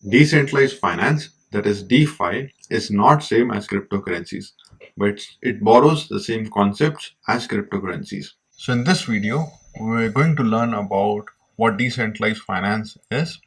Decentralized finance, that is DeFi, is not same as cryptocurrencies, but it borrows the same concepts as cryptocurrencies. So in this video, we're going to learn about what decentralized finance is,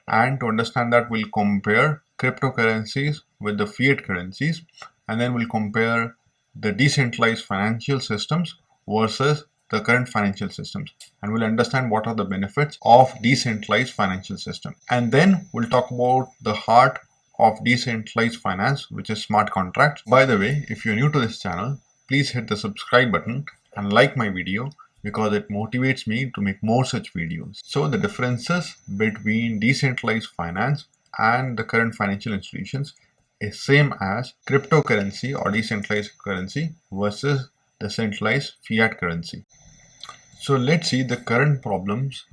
and to understand that we'll compare cryptocurrencies with the fiat currencies, and then we'll compare the decentralized financial systems versus the current financial systems, and we'll understand what are the benefits of decentralized financial system. And then we'll talk about the heart of decentralized finance, which is smart contracts. By the way, if you're new to this channel, please hit the subscribe button and like my video because it motivates me to make more such videos. So the differences between decentralized finance and the current financial institutions is same as cryptocurrency or decentralized currency versus the centralized fiat currency. So let's see the current problems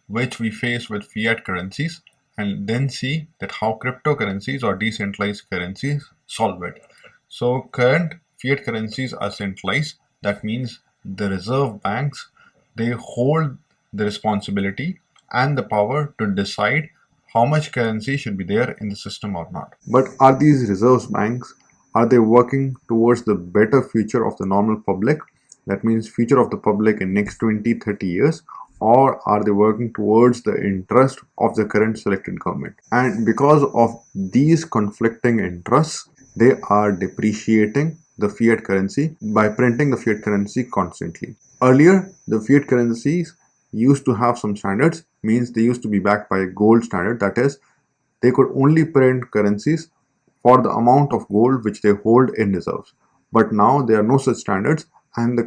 which we face with fiat currencies and then see that how cryptocurrencies or decentralized currencies solve it. So current fiat currencies are centralized. That means the reserve banks, they hold the responsibility and the power to decide how much currency should be there in the system or not. But are these reserve banks, are they working towards the better future of the normal public? That means future of the public in next 20-30 years, or are they working towards the interest of the current selected government? And because of these conflicting interests, they are depreciating the fiat currency by printing the fiat currency constantly. Earlier, the fiat currencies used to have some standards, means they used to be backed by a gold standard, that is, they could only print currencies for the amount of gold which they hold in reserves. But now there are no such standards, and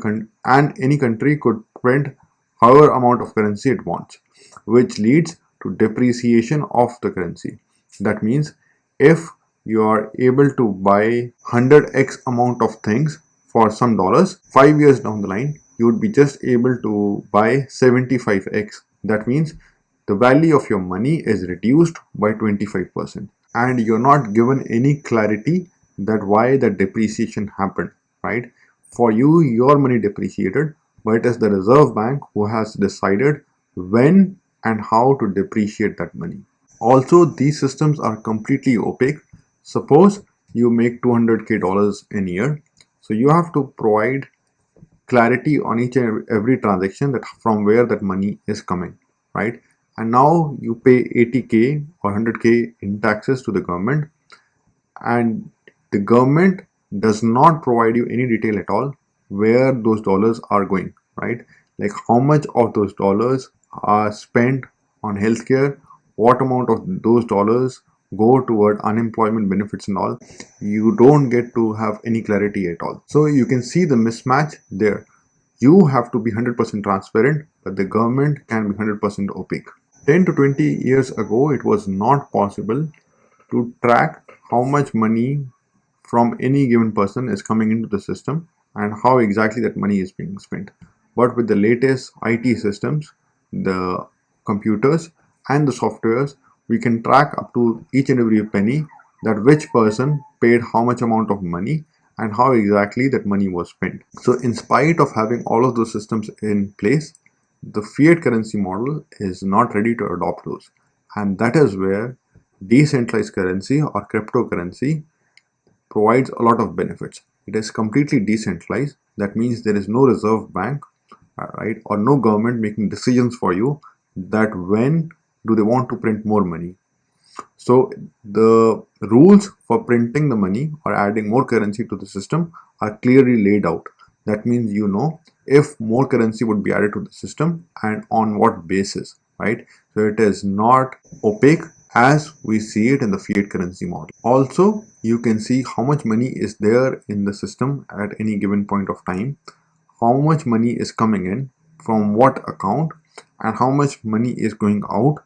any country could print however amount of currency it wants, which leads to depreciation of the currency. That means if you are able to buy 100x amount of things for some dollars, 5 years down the line, you would be just able to buy 75x. That means the value of your money is reduced by 25%, and you're not given any clarity that why the depreciation happened, right? For you, your money depreciated, but it is the Reserve Bank who has decided when and how to depreciate that money. Also, these systems are completely opaque. Suppose you make $200K in a year, so you have to provide clarity on each and every transaction that from where that money is coming, right? And now you pay 80K or 100K in taxes to the government, and the government does not provide you any detail at all where those dollars are going, right? Like how much of those dollars are spent on healthcare, what amount of those dollars go toward unemployment benefits and all. You don't get to have any clarity at all. So you can see the mismatch there. You have to be 100% transparent, but the government can be 100% opaque. 10 to 20 years ago, it was not possible to track how much money from any given person is coming into the system and how exactly that money is being spent. But with the latest IT systems, the computers and the softwares, we can track up to each and every penny that which person paid how much amount of money and how exactly that money was spent. So in spite of having all of those systems in place, the fiat currency model is not ready to adopt those. And that is where decentralized currency or cryptocurrency provides a lot of benefits. It is completely decentralized. That means there is no reserve bank, right, or no government making decisions for you that when do they want to print more money. So the rules for printing the money or adding more currency to the system are clearly laid out. That means you know if more currency would be added to the system and on what basis, right? So it is not opaque as we see it in the fiat currency model. Also, you can see how much money is there in the system at any given point of time, how much money is coming in from what account, and how much money is going out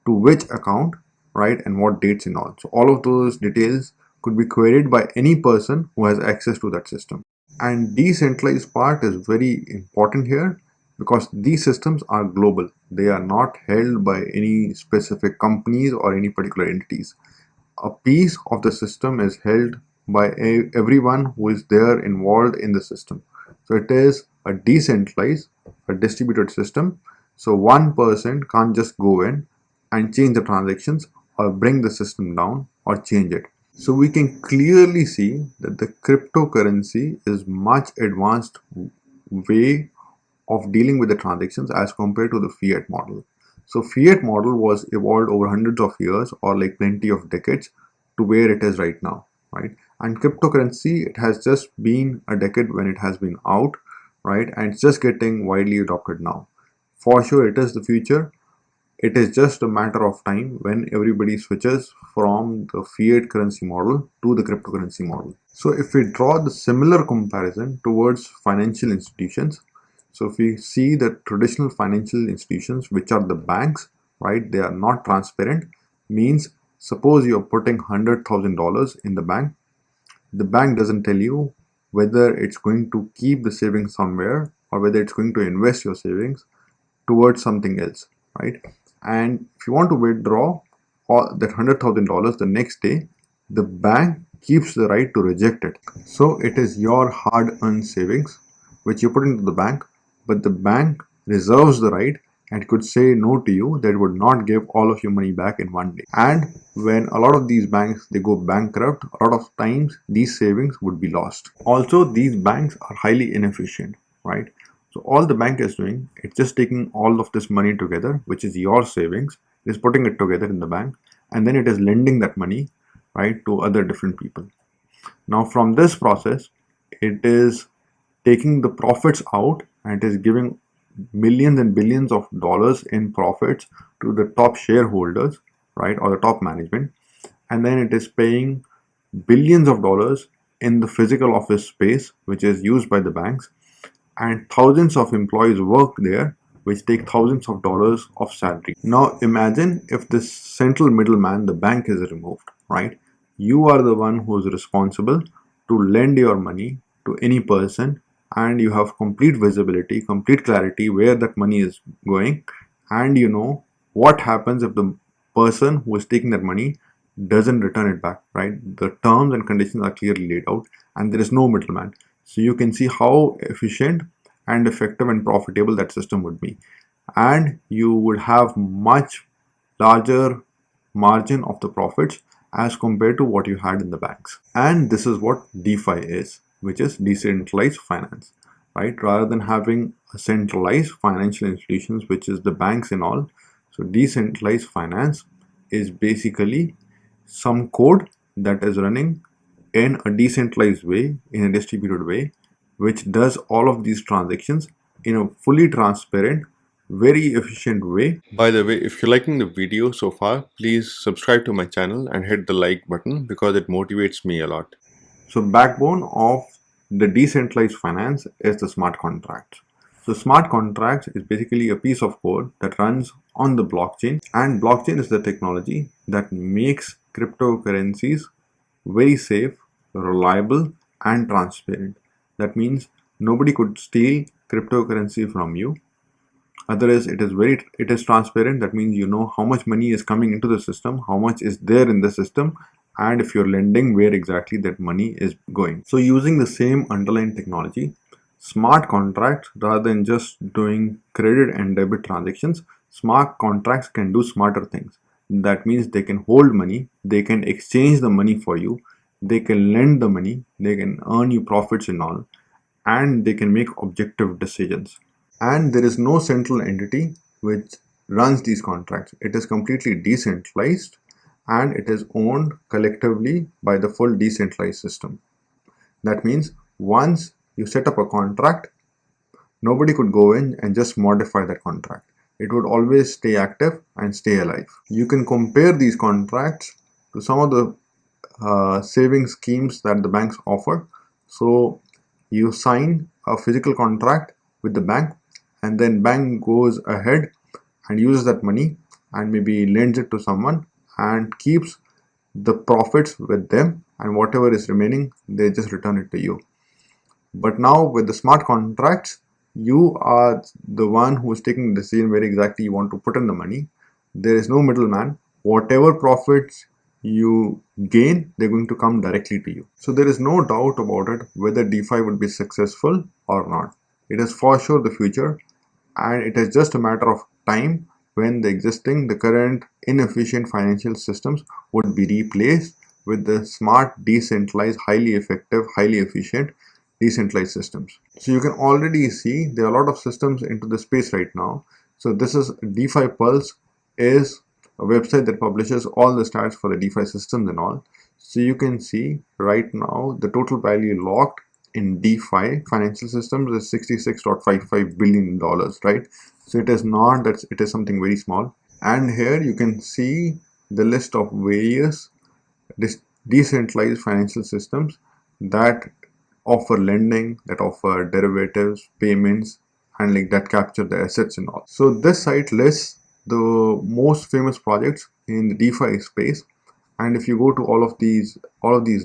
to which account, right, and what dates and all. So all of those details could be queried by any person who has access to that system. And decentralized part is very important here because these systems are global. They are not held by any specific companies or any particular entities. A piece of the system is held by everyone who is there involved in the system. So it is a decentralized, a distributed system. So one person can't just go in and change the transactions or bring the system down or change it. So we can clearly see that the cryptocurrency is much advanced way of dealing with the transactions as compared to the fiat model. So fiat model was evolved over hundreds of years or like plenty of decades to where it is right now, right? And cryptocurrency, it has just been a decade when it has been out, right? And it's just getting widely adopted now. For sure, it is the future. It is just a matter of time when everybody switches from the fiat currency model to the cryptocurrency model. So if we draw the similar comparison towards financial institutions, so if we see that traditional financial institutions, which are the banks, right, they are not transparent, means suppose you're putting $100,000 in the bank doesn't tell you whether it's going to keep the savings somewhere or whether it's going to invest your savings towards something else, right? And if you want to withdraw all that $100,000 the next day, the bank keeps the right to reject it. So it is your hard-earned savings which you put into the bank, but the bank reserves the right and could say no to you, that would not give all of your money back in one day. And when a lot of these banks, they go bankrupt, a lot of times these savings would be lost. Also, these banks are highly inefficient, right? So all the bank is doing, it's just taking all of this money together, which is your savings, is putting it together in the bank, and then it is lending that money, right, to other different people. Now from this process, it is taking the profits out and it is giving millions and billions of dollars in profits to the top shareholders, right, or the top management, and then it is paying billions of dollars in the physical office space which is used by the banks, and thousands of employees work there which take thousands of dollars of salary. Now imagine if this central middleman, the bank, is removed, right? You are the one who is responsible to lend your money to any person, and you have complete visibility, complete clarity where that money is going, and you know what happens if the person who is taking that money doesn't return it back, right? The terms and conditions are clearly laid out and there is no middleman. So you can see how efficient and effective and profitable that system would be, and you would have much larger margin of the profits as compared to what you had in the banks. And this is what DeFi is, which is decentralized finance, right? Rather than having a centralized financial institutions, which is the banks and all. So decentralized finance is basically some code that is running in a decentralized way, in a distributed way, which does all of these transactions in a fully transparent, very efficient way. By the way, if you're liking the video so far, please subscribe to my channel and hit the like button because it motivates me a lot. So backbone of the decentralized finance is the smart contracts. So smart contracts is basically a piece of code that runs on the blockchain, and blockchain is the technology that makes cryptocurrencies very safe, reliable, and transparent. That means nobody could steal cryptocurrency from you. Otherwise, it is transparent. That means you know how much money is coming into the system, how much is there in the system, and if you're lending, where exactly that money is going. So using the same underlying technology, smart contracts, rather than just doing credit and debit transactions, smart contracts can do smarter things. That means they can hold money, they can exchange the money for you, they can lend the money, they can earn you profits and all, and they can make objective decisions. And there is no central entity which runs these contracts. It is completely decentralized and it is owned collectively by the full decentralized system. That means once you set up a contract, nobody could go in and just modify that contract. It would always stay active and stay alive. You can compare these contracts to some of the saving schemes that the banks offer. So you sign a physical contract with the bank, and then bank goes ahead and uses that money and maybe lends it to someone and keeps the profits with them, and whatever is remaining they just return it to you. But now with the smart contracts, you are the one who is taking the decision where exactly you want to put in the money. There is no middleman. Whatever profits you gain, they're going to come directly to you. So there is no doubt about it whether DeFi would be successful or not. It is for sure the future, and it is just a matter of time when the current inefficient financial systems would be replaced with the smart, decentralized, highly effective, highly efficient decentralized systems. So you can already see there are a lot of systems into the space right now. So this is DeFi Pulse, is a website that publishes all the stats for the DeFi systems and all. So you can see right now the total value locked in DeFi financial systems is $66.55 billion, right? So it is not that it is something very small. And here you can see the list of various decentralized financial systems that offer lending, that offer derivatives, payments, and like that capture the assets and all. So this site lists the most famous projects in the DeFi space, and if you go to all of these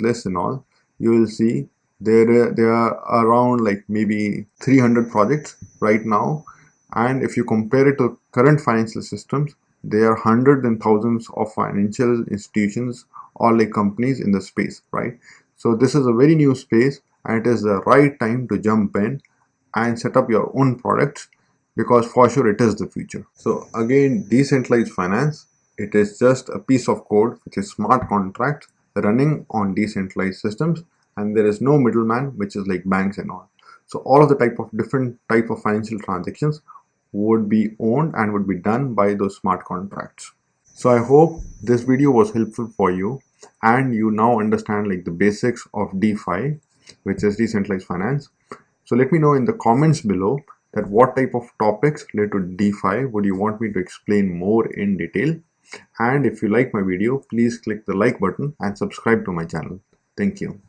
lists and all, you will see there are around like maybe 300 projects right now, and if you compare it to current financial systems, there are hundreds and thousands of financial institutions or like companies in the space, right? So this is a very new space, and it is the right time to jump in and set up your own products, because for sure it is the future. So again, decentralized finance, it is just a piece of code which is smart contracts running on decentralized systems, and there is no middleman, which is like banks and all. So all of the different type of financial transactions would be owned and would be done by those smart contracts. So I hope this video was helpful for you and you now understand like the basics of DeFi, which is decentralized finance. So let me know in the comments below that what type of topics related to DeFi would you want me to explain more in detail. And if you like my video, please click the like button and subscribe to my channel. Thank you.